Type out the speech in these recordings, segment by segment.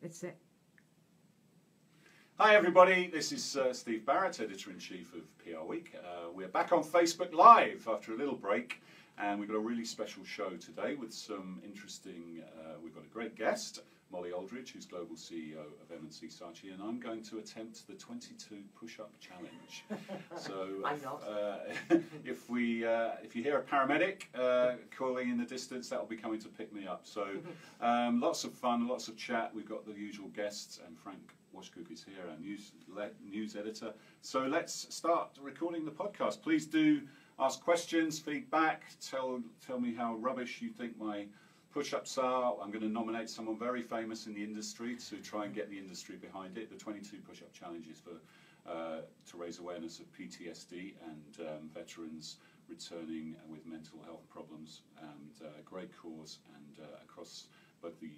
It's it. Hi everybody, this is Steve Barrett, Editor-in-Chief of PR Week. We're back on Facebook Live after a little break, and we've got a really special show today with some interesting, we've got a great guest, Molly Aldridge, who's Global CEO of M&C Saatchi, and I'm going to attempt the 22 Push-Up Challenge. So I'm not. if you hear a paramedic calling in the distance, that will be coming to pick me up. So lots of fun, lots of chat. We've got the usual guests, and Frank Washkuch is here, our news editor. So let's start recording the podcast. Please do ask questions, feedback, tell me how rubbish you think my push-ups are. I'm going to nominate someone very famous in the industry to try and get the industry behind it. The 22 push-up challenge is to raise awareness of PTSD and veterans returning with mental health problems, and great cause, and across both the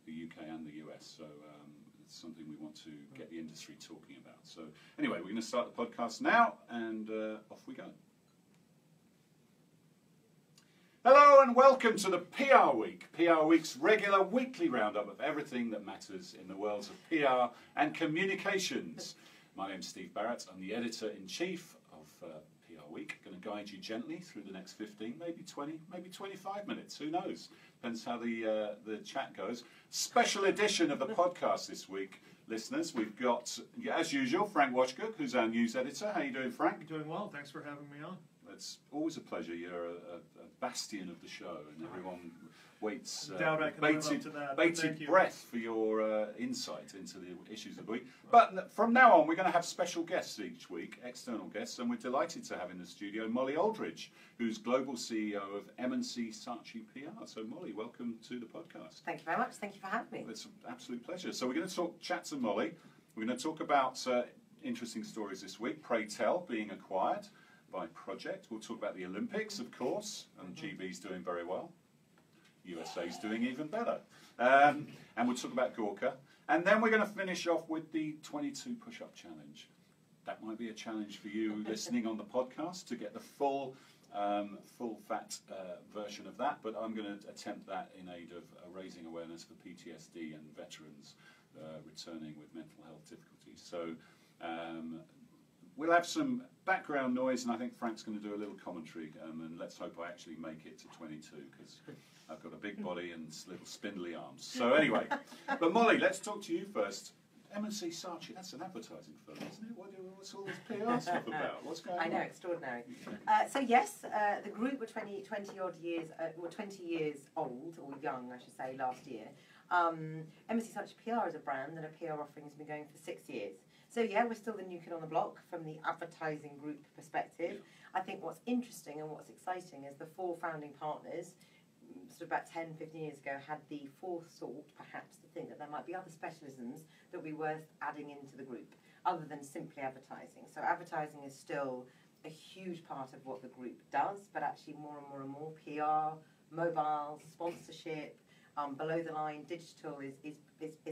UK and the US. So it's something we want to get the industry talking about. So anyway, we're going to start the podcast now, and off we go. Hello and welcome to the PR Week, PR Week's regular weekly roundup of everything that matters in the worlds of PR and communications. My name's Steve Barrett, I'm the Editor-in-Chief of PR Week. I'm going to guide you gently through the next 15, maybe 20, maybe 25 minutes, who knows? Depends how the chat goes. Special edition of the podcast this week, listeners. We've got, as usual, Frank Washkuch, who's our news editor. How are you doing, Frank? Doing well, thanks for having me on. It's always a pleasure. You're a bastion of the show, and everyone waits bated breath for your insight into the issues of the week. But from now on, we're going to have special guests each week, external guests, and we're delighted to have in the studio Molly Aldridge, who's Global CEO of M&C Saatchi PR. So, Molly, welcome to the podcast. Thank you very much. Thank you for having me. It's an absolute pleasure. So we're going to chat to Molly. We're going to talk about interesting stories this week. Pray Tell being acquired by Project. We'll talk about the Olympics, of course, and GB's doing very well. USA's doing even better. And we'll talk about Gorka. And then we're going to finish off with the 22 push-up challenge. That might be a challenge for you listening on the podcast to get the full fat version of that, but I'm going to attempt that in aid of raising awareness for PTSD and veterans returning with mental health difficulties. So we'll have some background noise, and I think Frank's going to do a little commentary, and let's hope I actually make it to 22, because I've got a big body and little spindly arms. So anyway, but Molly, let's talk to you first. M&C Saatchi, that's an advertising firm, isn't it? What's all this PR stuff about? What's going on? I know, extraordinary. So yes, the group were 20 odd years, 20 years old, or young, I should say, last year. M&C Saatchi PR is a brand, and a PR offering has been going for 6 years. So yeah, we're still the new kid on the block from the advertising group perspective. I think what's interesting and what's exciting is the 4 founding partners, sort of about 10, 15 years ago, had the forethought, perhaps, to think that there might be other specialisms that would be worth adding into the group, other than simply advertising. So advertising is still a huge part of what the group does, but actually more and more PR, mobile, sponsorship, below the line, digital is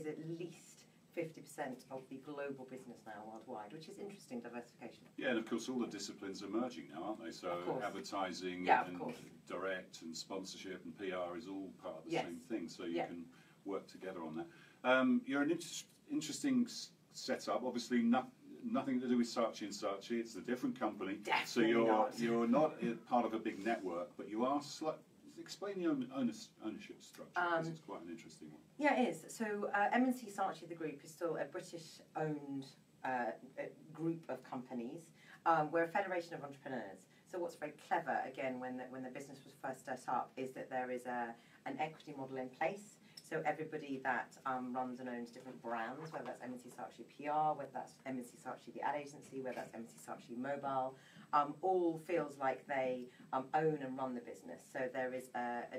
at least 50% of the global business now worldwide, which is interesting diversification. Yeah, and of course all the disciplines are merging now, aren't they? So advertising and direct and sponsorship and PR is all part of the same thing, so you can work together on that. You're an interesting setup, obviously nothing to do with Saatchi and Saatchi, it's a different company. Definitely so you're not part of a big network, but you are explain the ownership structure, because it's quite an interesting one. Yeah, it is. So M&C Saatchi, the group, is still a British-owned group of companies. We're a federation of entrepreneurs. So what's very clever, again, when the business was first set up, is that there is an equity model in place. So everybody that runs and owns different brands, whether that's M&C Saatchi PR, whether that's M&C Saatchi the ad agency, whether that's M&C Saatchi mobile, all feels like they own and run the business. So there is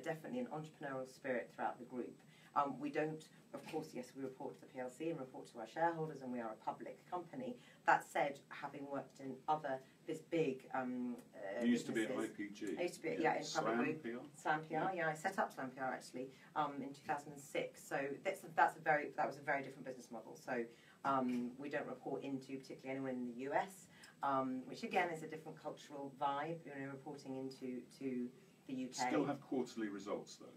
definitely an entrepreneurial spirit throughout the group. We don't, of course, yes, we report to the PLC and report to our shareholders, and we are a public company. That said, having worked in other big you used to be at IPG. I used to be, in public group. Slam PR, I set up Slam PR actually in 2006. So that was a very different business model. So we don't report into particularly anyone in the US, which again is a different cultural vibe. Reporting into the UK. Still have quarterly results though.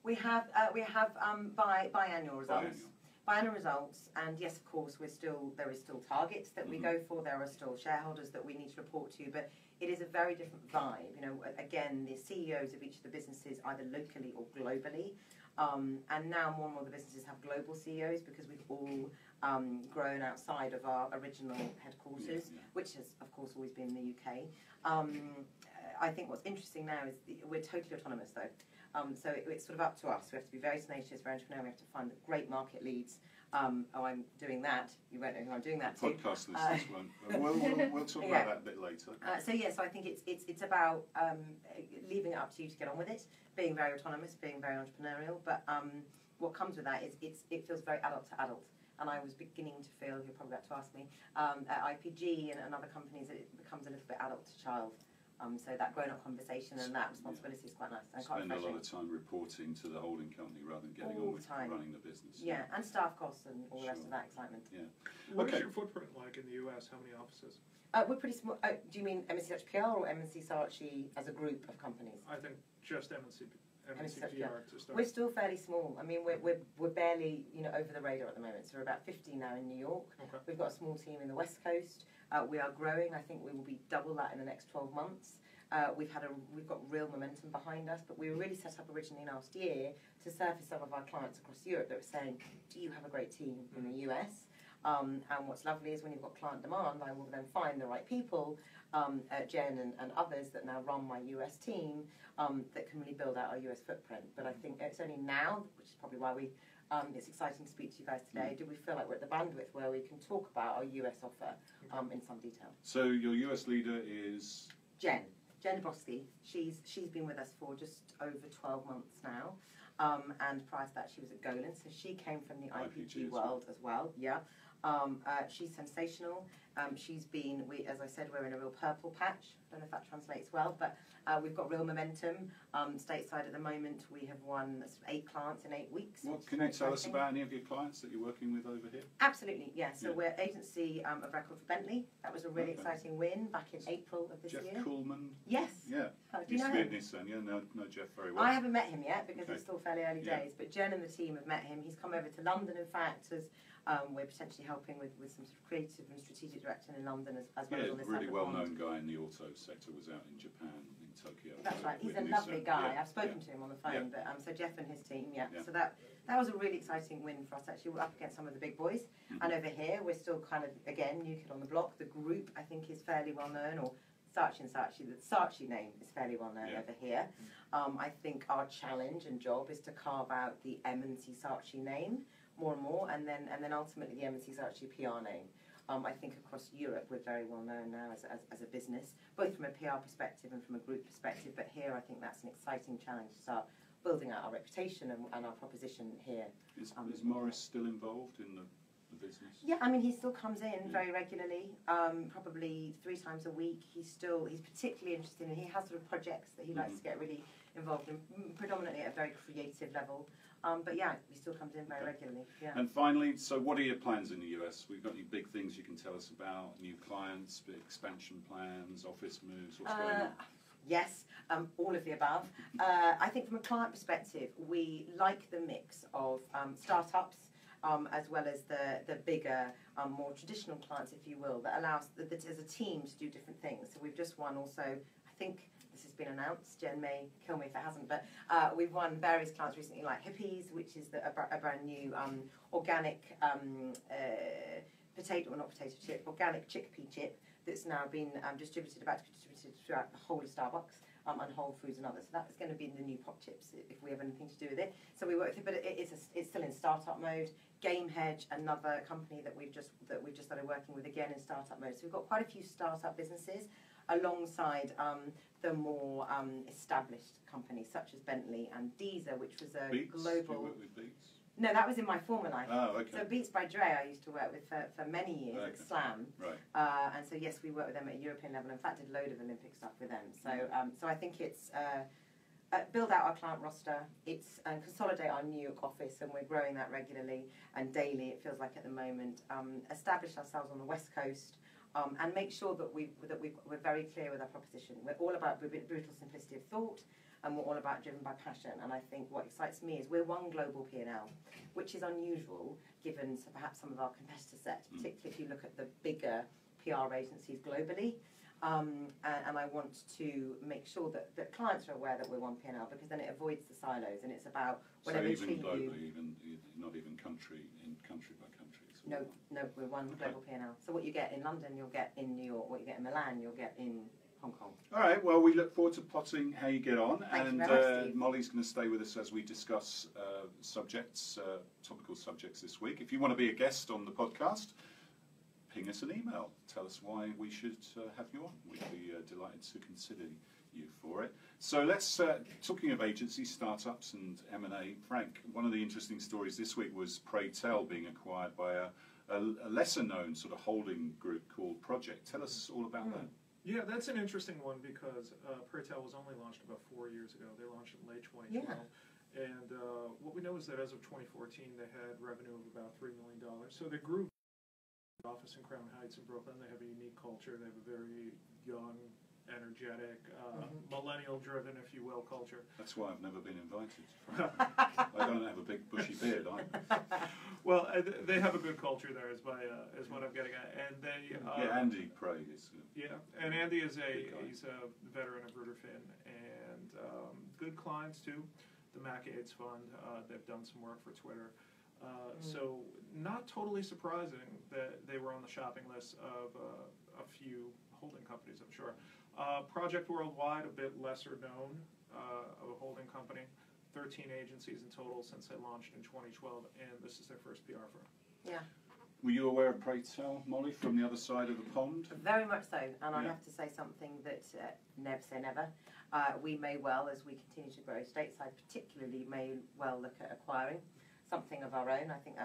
We have biannual results. final results, and yes, of course, there is still targets that we go for. There are still shareholders that we need to report to, but it is a very different vibe. You know, again, the CEOs of each of the businesses, either locally or globally, and now more and more the businesses have global CEOs because we've all grown outside of our original headquarters, which has, of course, always been in the UK. I think what's interesting now is we're totally autonomous, though. So it's sort of up to us. We have to be very tenacious, very entrepreneurial. We have to find great market leads. I'm doing that. You won't know who I'm doing that to. Podcast listeners won't. We'll talk about that a bit later. So I think it's about leaving it up to you to get on with it, being very autonomous, being very entrepreneurial. But what comes with that is it feels very adult to adult. And I was beginning to feel, you're probably about to ask me, at IPG and other companies, that it becomes a little bit adult to child. So that grown-up conversation and that responsibility is quite nice. And spend a lot of time reporting to the holding company rather than getting on with running the business. Yeah, and staff costs and all the rest of that excitement. Yeah. What is your footprint like in the US? How many offices? We're pretty small. Do you mean M&C Saatchi PR or M&C Saatchi as a group of companies? I think just M&C Saatchi PR to start. We're still fairly small. I mean, we're barely over the radar at the moment. So we're about 50 now in New York. Okay. We've got a small team in the West Coast. We are growing. I think we will be double that in the next 12 months. We've got real momentum behind us, but we were really set up originally last year to surface some of our clients across Europe that were saying, do you have a great team in the US? And what's lovely is when you've got client demand, I will then find the right people, Jen and others that now run my US team, that can really build out our US footprint. But I think it's only now, which is probably why it's exciting to speak to you guys today, do we feel like we're at the bandwidth where we can talk about our US offer in some detail. So your US leader is? Jen Brodsky. She's been with us for just over 12 months now, and prior to that she was at Golan, so she came from the IPG world as well. Yeah, she's sensational. She's been, as I said, we're in a real purple patch. I don't know if that translates well, but we've got real momentum. Stateside at the moment, we have won 8 clients in 8 weeks. What can you tell us about any of your clients that you're working with over here? Absolutely, yeah. So we're agency of record for Bentley. That was a really exciting win back in April of this year. Jeff Coolman? Yes. Yeah. Do you know him? Yeah, know Jeff very well. I haven't met him yet because it's still fairly early days, but Jen and the team have met him. He's come over to London, in fact, as we're potentially helping with some sort of creative and strategic direction in London as well as on this really well-known guy in the auto sector, was out in Japan, in Tokyo. That's right. He's a lovely guy. I've spoken to him on the phone, but so Jeff and his team, So that was a really exciting win for us. Actually, we're up against some of the big boys, and over here we're still kind of again new kid on the block. The group I think is fairly well known, or Saatchi and Saatchi. The Saatchi name is fairly well known over here. I think our challenge and job is to carve out the M&C Saatchi name more and more, and then ultimately the M&C Saatchi PR name. I think across Europe we're very well known now as a business, both from a PR perspective and from a group perspective, but here I think that's an exciting challenge to start building out our reputation and our proposition here. Is Morris still involved in the business? Yeah, I mean he still comes in very regularly, probably 3 times a week. He's particularly interested in, he has sort of projects that he likes to get really involved in, predominantly at a very creative level. But yeah, he still comes in very regularly. Yeah. And finally, so what are your plans in the US? We've got any big things you can tell us about? New clients, big expansion plans, office moves, what's going on? Yes, all of the above. I think from a client perspective, we like the mix of startups as well as the bigger, more traditional clients, if you will, that allows as a team to do different things. So we've just won also, I think, this has been announced, Jen may kill me if it hasn't, but we've won various clients recently like Hippies, which is a brand new organic organic chickpea chip that's now been about to be distributed throughout the whole of Starbucks and Whole Foods and others. So that's going to be in the new pop chips if we have anything to do with it. So we work with it, but it's still in startup mode. Game Hedge, another company that we've just started working with again in startup mode. So we've got quite a few startup businesses alongside the more established companies such as Bentley and Deezer, which was a Beats? global. Do you work with Beats? No, that was in my former life. Oh, okay. So Beats by Dre I used to work with for many years at Slam. Right. And so yes, we work with them at a European level. In fact, did a load of Olympic stuff with them. So so I think it's build out our client roster. It's consolidate our New York office, and we're growing that regularly and daily. It feels like at the moment. Establish ourselves on the West Coast. And make sure that we're very clear with our proposition. We're all about brutal simplicity of thought. and we're all about driven by passion. And I think what excites me is we're one global P&L, which is unusual given perhaps some of our competitor sets, particularly if you look at the bigger PR agencies globally. And I want to make sure that clients are aware that we're one P&L, because then it avoids the silos, and it's about whatever so even globally, not even country by country. No, we're one global P&L. So what you get in London, you'll get in New York. What you get in Milan, you'll get in Hong Kong. All right, well, we look forward to plotting how you get on. Thank and you very much, Steve. Molly's going to stay with us as we discuss topical subjects this week. If you want to be a guest on the podcast, ping us an email. Tell us why we should have you on. We'd be delighted to consider you for it. So let's, talking of agencies, startups and M&A, Frank, one of the interesting stories this week was Pray Tell being acquired by a lesser-known sort of holding group called Project. Tell us all about that. Yeah, that's an interesting one because Pray Tell was only launched about 4 years ago. They launched in late 2012. Yeah. And what we know is that as of 2014, they had revenue of about $3 million. So they grew office in Crown Heights in Brooklyn. They have a unique culture. They have a very young, energetic, millennial-driven, if you will, culture. That's why I've never been invited. I don't have a big bushy beard either. Well, they have a good culture there, is what I'm getting at. And they Andy Pray is. And Andy is he's a veteran of Rudderfin, and good clients too. The MacAids Fund, they've done some work for Twitter. So not totally surprising that they were on the shopping list of a few holding companies, I'm sure. Project Worldwide, a bit lesser known of a holding company. 13 agencies in total since they launched in 2012, and this is their first PR firm. Yeah. Were you aware of Pray Tell, Molly, from the other side of the pond? Very much so, and I have to say something that never say never. We may well, as we continue to grow stateside, particularly may well look at acquiring something of our own. I think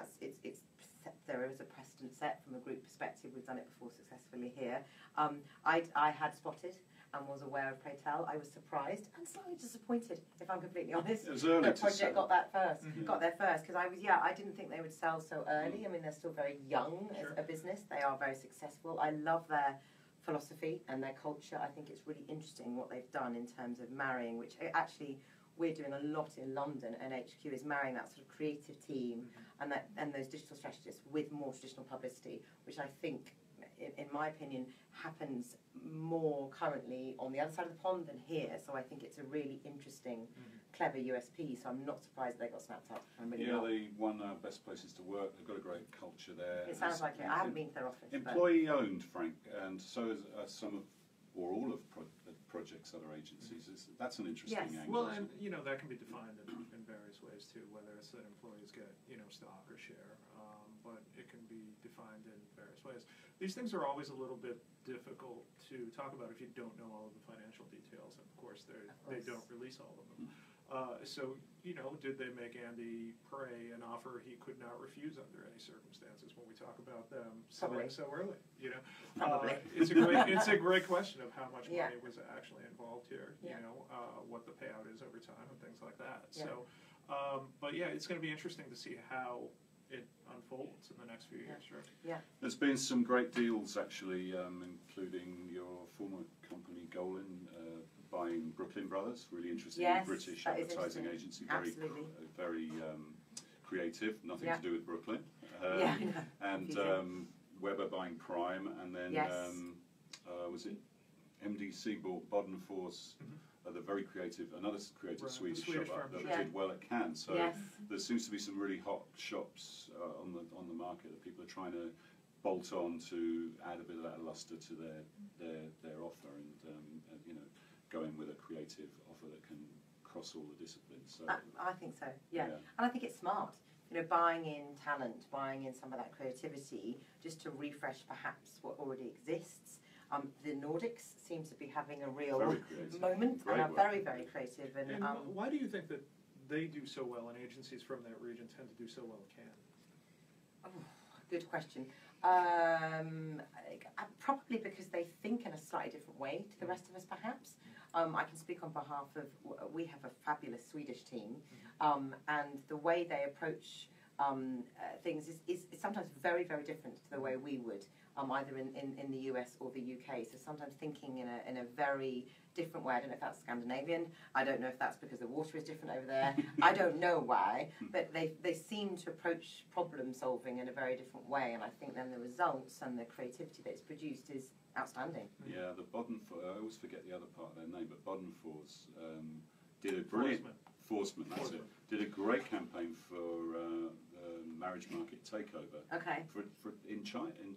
there is a precedent set from a group perspective. We've done it before successfully here. I had spotted and was aware of Pray Tell. I was surprised and slightly disappointed, if I'm completely honest. It was early that to Project sell. got that first. Got there first, because I didn't think they would sell so early. I mean, they're still very young as a business. They are very successful. I love their philosophy and their culture. I think it's really interesting what they've done in terms of marrying, which actually we're doing a lot in London, and HQ is marrying that sort of creative team and those digital strategists with more traditional publicity, which I think, in my opinion, happens more currently on the other side of the pond than here. So I think it's a really interesting, clever USP. So I'm not surprised they got snapped up. I'm really not. They won Best Places to Work. They've got a great culture there. It sounds like it. I haven't been to their office. Employee owned, Frank, and so is some of, or all of Project's other agencies. That's an interesting angle. Well, and that can be defined in various ways too, whether it's that employees get stock or share, but it can be defined in various ways. These things are always a little bit difficult to talk about if you don't know all of the financial details, and of course they don't release all of them. So did they make Andy Pray an offer he could not refuse under any circumstances when we talk about them selling so early? Probably. It's a great question of how much money was actually involved here. What the payout is over time and things like that. So, but it's going to be interesting to see how it unfolds in the next few years. Sure. Yeah. There's been some great deals actually, including your former company Golin buying Brooklyn Brothers. Really interesting British advertising agency. Very creative. Nothing to do with Brooklyn. And Weber buying Prime, and then was it MDC bought Bodenfors. Another creative Swedish shop that did well at Cannes. So there seems to be some really hot shops on the market that people are trying to bolt on to add a bit of that luster to their offer, and going with a creative offer that can cross all the disciplines. So I think so. And I think it's smart. Buying in talent, buying in some of that creativity, just to refresh perhaps what already exists. The Nordics seem to be having a real moment and are very, very creative. And why do you think that they do so well and agencies from that region tend to do so well at Cannes? Oh, good question. Probably because they think in a slightly different way to the rest of us, perhaps. I can speak on behalf of, we have a fabulous Swedish team, and the way they approach things is something sometimes very, very different to the way we would, either in the US or the UK. So sometimes thinking in a very different way. I don't know if that's Scandinavian. I don't know if that's because the water is different over there. I don't know why, but they seem to approach problem solving in a very different way. And I think then the results and the creativity that's produced is outstanding. Yeah, the Bodenfors, I always forget the other part of their name, but Bodenfors did a brilliant... Forsman, that's it. Did a great campaign for marriage market takeover. Okay. For in China, and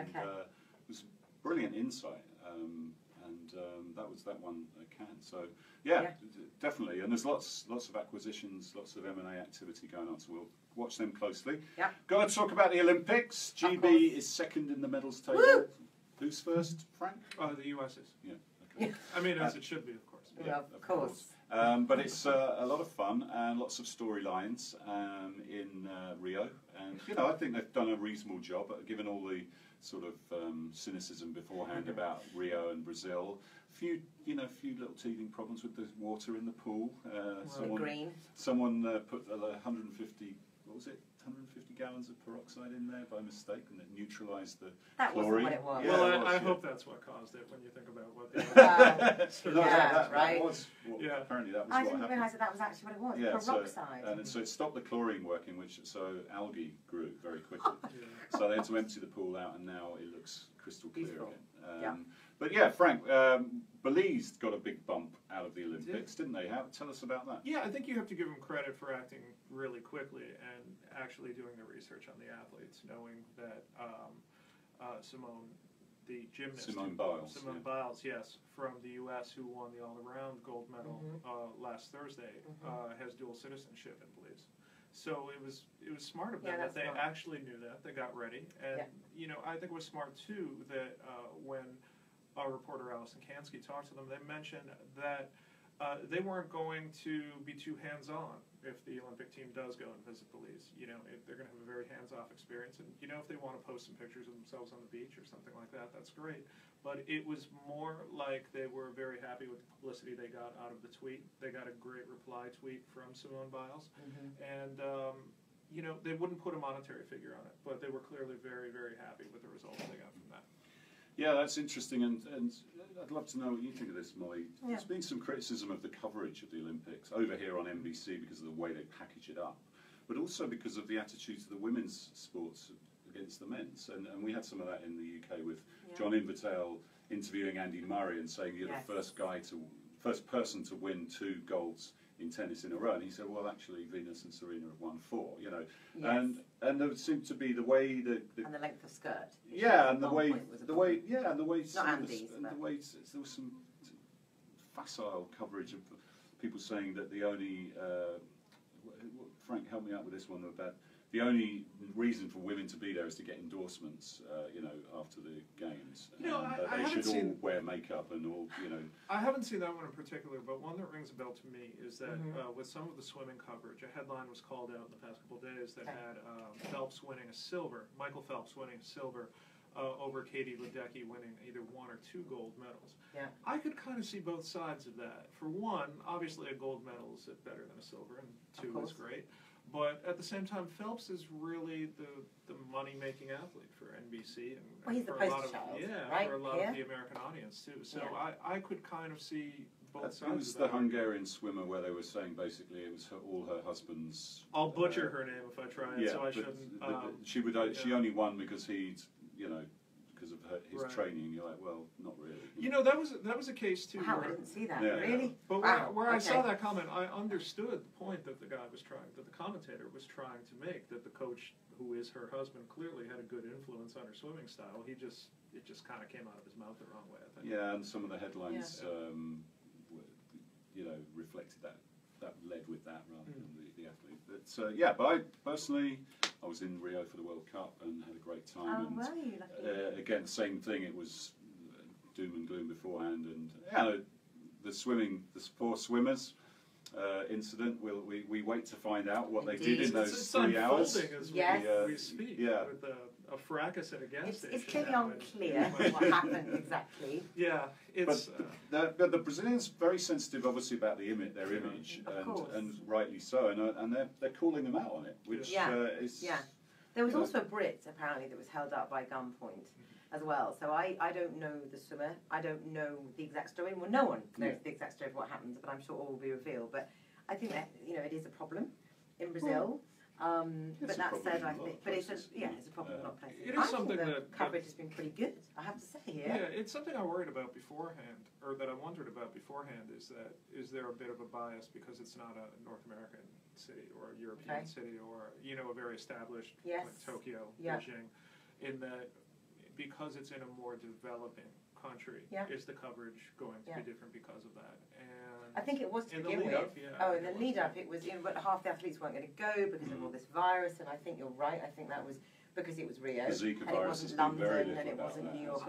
Okay. it was brilliant insight, and that was that one can. So yeah, definitely. And there's lots of acquisitions, lots of M&A activity going on. So we'll watch them closely. Yeah. Got to talk about the Olympics. GB is second in the medals table. Woo! Who's first? Frank? The US is. Yeah. Okay. I mean, as it should be, of course. Yeah, of course. But it's a lot of fun and lots of storylines in Rio, and I think they've done a reasonable job, given all the sort of cynicism beforehand about Rio and Brazil. Few little teething problems with the water in the pool. Someone put 150. What was it? 150 gallons of peroxide in there by mistake, and it neutralised the chlorine. That wasn't what it was. Yeah, well, I hope that's what caused it when you think about what they right. Apparently that was I what didn't happened. realise that was actually what it was. Peroxide. So it stopped the chlorine working, so algae grew very quickly. So they had to empty the pool out, and now it looks crystal clear again. But yeah, Frank, Belize got a big bump out of the Olympics, didn't they? Tell us about that. Yeah, I think you have to give them credit for acting really quickly and actually doing the research on the athletes, knowing that Simone, the gymnast, Simone Biles, yes, from the U.S., who won the all-around gold medal last Thursday, has dual citizenship in Belize. So it was smart of them that they actually knew that. They got ready, and I think it was smart too that when our reporter Allison Kansky talked to them, they mentioned that they weren't going to be too hands-on if the Olympic team does go and visit Belize. If they're going to have a very hands-off experience, and if they want to post some pictures of themselves on the beach or something like that, that's great. But it was more like they were very happy with the publicity they got out of the tweet. They got a great reply tweet from Simone Biles, and they wouldn't put a monetary figure on it, but they were clearly very, very happy with the results they got from that. Yeah, that's interesting, and I'd love to know what you think of this, Molly. There's been some criticism of the coverage of the Olympics over here on NBC because of the way they package it up, but also because of the attitude to the women's sports against the men's. And we had some of that in the UK with John Invitale interviewing Andy Murray and saying you're the first person to win 2 golds in tennis in a row, and he said, well, actually, Venus and Serena have won 4, and there seemed to be the way that and the length of skirt. And the way not Andy's, and the way there was some facile coverage of people saying that the only Frank, help me out with this one about the only reason for women to be there is to get endorsements, after the games. They should all wear makeup and all, I haven't seen that one in particular, but one that rings a bell to me is that with some of the swimming coverage, a headline was called out in the past couple of days that had Michael Phelps winning a silver over Katie Ledecky winning either 1 or 2 gold medals. Yeah. I could kind of see both sides of that. For one, obviously a gold medal is better than a silver, and 2 is great. But at the same time, Phelps is really the money-making athlete for NBC and he's for the a lot poster of child, for a lot of the American audience too. So I could kind of see both sides. It was the Hungarian swimmer where they were saying basically it was all her husband's. I'll butcher her name if I try it, so I shouldn't. She only won because because of his training. You're like, well, not really. That was a case too. Wow, I didn't see that. Yeah. Really? But where I saw that comment, I understood the point that the commentator was trying to make, that the coach, who is her husband, clearly had a good influence on her swimming style. It just kind of came out of his mouth the wrong way, I think. Yeah, and some of the headlines, reflected that led with that rather than the athlete. But but I personally, I was in Rio for the World Cup and had a great time. Again, same thing. It was doom and gloom beforehand, and the 4 swimmers incident. We wait to find out what they did in those 3 hours. As we speak. With a fracas at a gas station. It's clearly unclear what happened exactly. Yeah, but the Brazilians are very sensitive, obviously, about their image, and rightly so, and they're calling them out on it, which is There was also a Brit, apparently, that was held up by gunpoint as well. So I don't know the swimmer. I don't know the exact story. Well, no one knows the exact story of what happened, but I'm sure all will be revealed. But I think that, it is a problem in Brazil. But that said, I think, but it's a problem in a lot of places. It is something that coverage has been pretty good, I have to say. Yeah, it's something I worried about beforehand, or that I wondered about beforehand. Is there a bit of a bias because it's not a North American city or a European city or a very established like Tokyo, Beijing, in that because it's in a more developing country, is the coverage going to be different because of that? And I think it was to begin with. In the lead up, it was. But half the athletes weren't going to go because of all this virus, and I think you're right. I think that was because it was Rio, the Zika and it wasn't London, and it wasn't New York.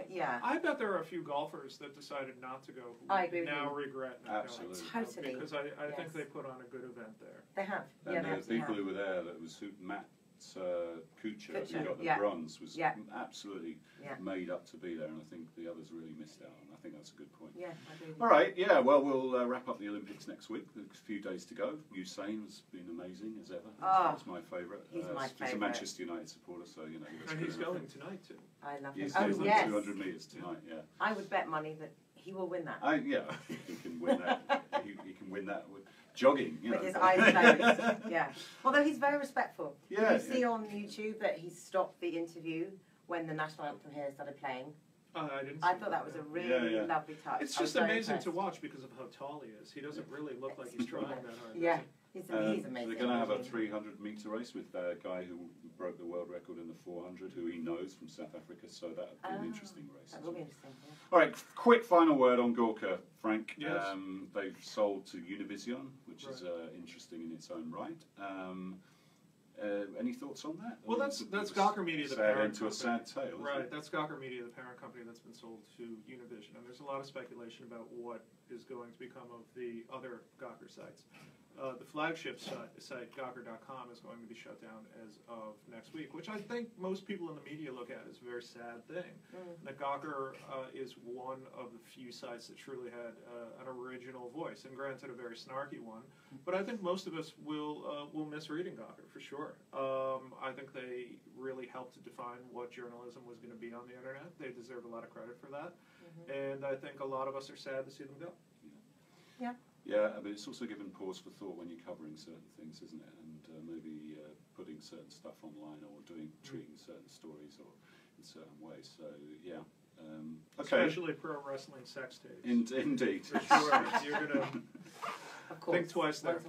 I bet there are a few golfers that decided not to go who I agree now with you. regret not Absolutely. going. Totally. Because I think they put on a good event there. They have. And the people who were there, that was Matt Kuchar, who got the bronze, was absolutely made up to be there, and I think the others really missed out, and I think that's a good point. Yeah, I agree. All right, well, we'll wrap up the Olympics next week. There's a few days to go. Usain has been amazing as ever. That's my favourite. He's my favourite. He's a Manchester United supporter, so And he's going tonight too. I love him. He's doing 200 metres tonight. Yeah. I would bet money that he will win that. He can win that. he can win that with jogging, with his eyes closed. Although he's very respectful. Did you see on YouTube that he stopped the interview when the national anthem here started playing? I didn't. I thought that was a really lovely touch. It's just amazing to watch because of how tall he is. He doesn't really look like he's trying that hard. Yeah. He's amazing. They're going to have a 300-metre race with a guy who broke the world record in the 400, who he knows from South Africa, so that would be an interesting race. That will be interesting, All right, quick final word on Gorka, Frank. Yes. They've sold to Univision, which is interesting in its own right. Any thoughts on that? Well, that's Gawker Media, the parent company. A sad tale, right, that's Gawker Media, the parent company that's been sold to Univision. And there's a lot of speculation about what is going to become of the other Gawker sites. The flagship site, Gawker.com, is going to be shut down as of next week, which I think most people in the media look at as a very sad thing. That Gawker is one of the few sites that truly had an original voice, and granted a very snarky one, but I think most of us will miss reading Gawker, for sure. I think they really helped to define what journalism was going to be on the internet. They deserve a lot of credit for that, and I think a lot of us are sad to see them go. Yeah, but it's also given pause for thought when you're covering certain things, isn't it? And maybe putting certain stuff online or treating certain stories or in certain ways. So, okay. Especially pro wrestling sex tapes. Indeed. For sure. You're going to think twice there.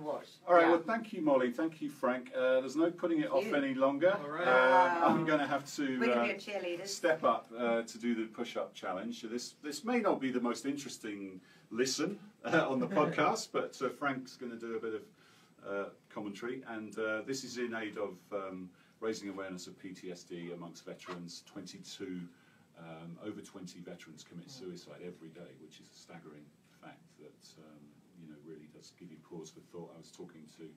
All right, well, thank you, Molly. Thank you, Frank. There's no putting it off any longer. All right. I'm going to have to we're going to be cheerleaders. Step up to do the push-up challenge. So this may not be the most interesting listen on the podcast, but Frank's going to do a bit of commentary, and this is in aid of raising awareness of PTSD amongst veterans. Over 20 veterans commit suicide every day, which is a staggering fact that really does give you pause for thought. I was talking to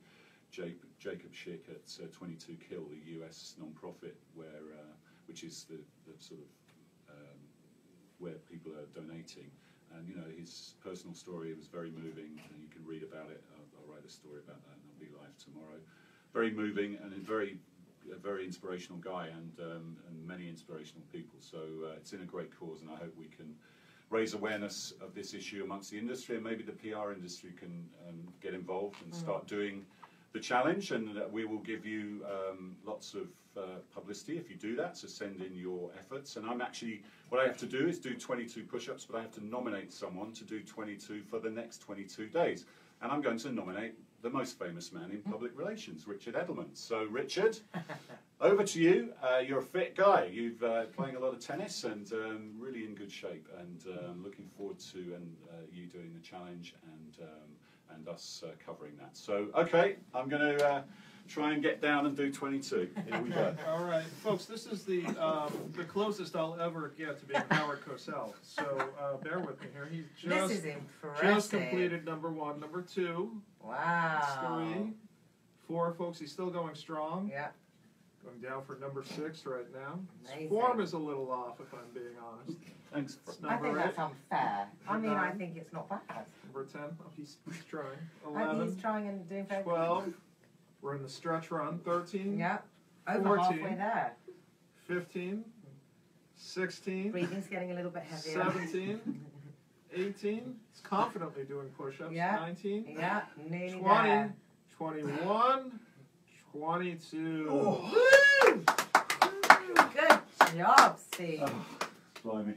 Jacob Schick at 22 Kill, the US non-profit, which is the sort of where people are donating. And his personal story was very moving, and you can read about it. I'll write a story about that, and I'll be live tomorrow. Very moving, and a very inspirational guy, and many inspirational people. So it's in a great cause, and I hope we can raise awareness of this issue amongst the industry, and maybe the PR industry can get involved and start doing the challenge, and we will give you lots of publicity if you do that, so send in your efforts. And what I have to do is do 22 push-ups, but I have to nominate someone to do 22 for the next 22 days. And I'm going to nominate the most famous man in public relations, Richard Edelman. So Richard, over to you. You're a fit guy. You've playing a lot of tennis and really in good shape, and looking forward to you doing the challenge and us covering that. So, okay, I'm going to try and get down and do 22. Here we go. All right, folks, this is the closest I'll ever get to being Howard Cosell. So bear with me here. He's this is impressive. Just completed number 1, number 2. Wow. 3, 4, folks. He's still going strong. Yeah. Going down for number 6 right now. Amazing. His form is a little off, if I'm being honest. Thanks. I think that's unfair. I think it's not bad. Number 10. Oh, he's trying. 11. He's trying and doing very 12. We're in the stretch run. 13. Yeah. Over 14, halfway there. 15, 16, Breathing's getting a little bit heavier. 17, 18. It's confidently doing push-ups. Yeah. 19, Yeah, nearly 20, there. 21, 22. Woo! Good job, Steve. Blimey.